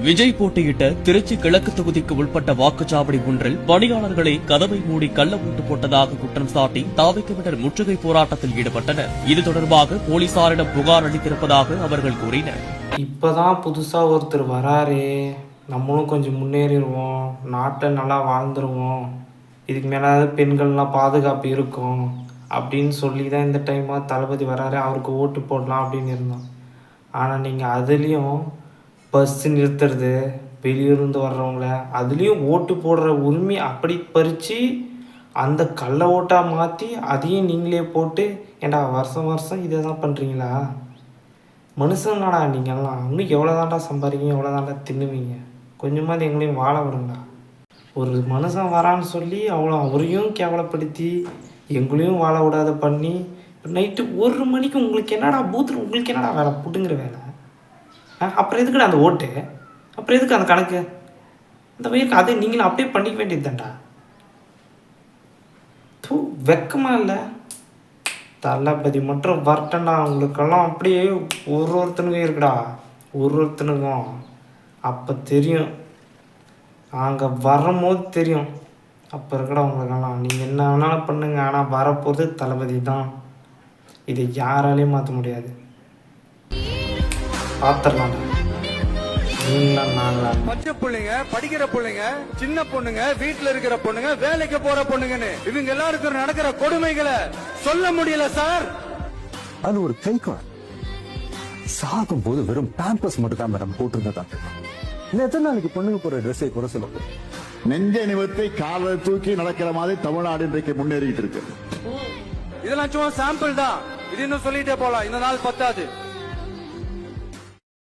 விஜய் போட்டியிட்ட திருச்சி கிழக்கு தொகுதிக்கு உட்பட்ட வாக்குச்சாவடி ஒன்றில் பணியாளர்களை கதவை மூடி கள்ள ஓட்டு போட்டதாக குற்றம் சாட்டி தாவிக்கவினர் முற்றுகை போராட்டத்தில் ஈடுபட்டனர். இது தொடர்பாக போலீசாரிடம் புகார் அளித்திருப்பதாக அவர்கள் கூறினர். இப்பதான் புதுசா ஒருத்தர் வராரே, நம்மளும் கொஞ்சம் முன்னேறிடுவோம், நாட்டை நல்லா வாழ்ந்துருவோம், இதுக்கு மேலாவது பெண்கள்லாம் பாதுகாப்பு இருக்கும் அப்படின்னு சொல்லி தான் இந்த டைமாக தளபதி வராரு, அவருக்கு ஓட்டு போடலாம் அப்படின்னு இருந்தோம். ஆனால் நீங்கள் அதுலேயும் பஸ்ஸு நிறுத்துறது, வெளியூர்ந்து வர்றவங்கள அதுலேயும் ஓட்டு போடுற உரிமை அப்படி பறித்து அந்த கள்ள ஓட்டாக மாற்றி அதையும் நீங்களே போட்டு, ஏண்டா வருஷம் வருஷம் இதை தான் பண்ணுறீங்களா? மனுஷங்களாடா நீங்கள்லாம், இன்னும் எவ்வளோ தாண்டா சம்பாதிங்க, எவ்வளோ தாண்டா தின்னுவீங்க? கொஞ்சமாவது எங்களையும் வாழ விடுங்களா. ஒரு மனுஷன் வரான்னு சொல்லி அவ்வளோ அவரையும் கேவலப்படுத்தி எங்களையும் வாழ விடாத பண்ணி நைட்டு 1 மணிக்கு உங்களுக்கு என்னடா பூத்தில் உங்களுக்கு என்னடா வேலை, புட்டுங்கிற வேலை? அப்புறம் எதுக்குடா அந்த ஓட்டு? அப்புறம் எதுக்கு அந்த கணக்கு? அந்த வயிறுக்கு அதை நீங்களும் அப்படியே பண்ணிக்க வேண்டியது தான்டா. வெக்கமா இல்லை? தளபதி மட்டும் வரட்டண்டா, அவங்களுக்கெல்லாம் அப்படியே ஒருத்தனுக்கும் இருக்குடா, ஒருத்தனுக்கும். அப்போ தெரியும், அங்கே வரும்போது தெரியும். அப்போ இருக்கடா உங்களுக்கெல்லாம். நீங்கள் என்ன வேணாலும் பண்ணுங்க, ஆனால் வரப்போகிறது தளபதி தான். இதை யாராலையும் மாற்ற முடியாது. பார்த்துடலாம்டா. நீங்களாம் நாங்களா? பச்சை பிள்ளைங்க, படிக்கிற பிள்ளைங்க, சின்ன பொண்ணுங்க, வீட்டுல இருக்கிற பொண்ணுங்க, வேலைக்கு போற பொண்ணுங்கன்னு இவங்க எல்லாருக்கும் நடக்கிற கொடுமைகளை சொல்ல முடியல சார். அது ஒரு கை குழந்தை சாகும் போது வெறும் பேம்பஸ் மட்டும் தான் மேடம் போட்டிருந்தா. எத்தனை நாளைக்கு பொண்ணுங்க போற ட்ரெஸ்ஸை குறை சொல்ல? நெஞ்ச நிமித்தை காலை தூக்கி நடக்கிற மாதிரி தமிழ்நாடு இன்றைக்கு முன்னேறிட்டு இருக்கு. இதெல்லாம் சும்மா சாம்பிள் தான். இது இன்னும் சொல்லிட்டே போலாம், இந்த நாள் பத்தாது.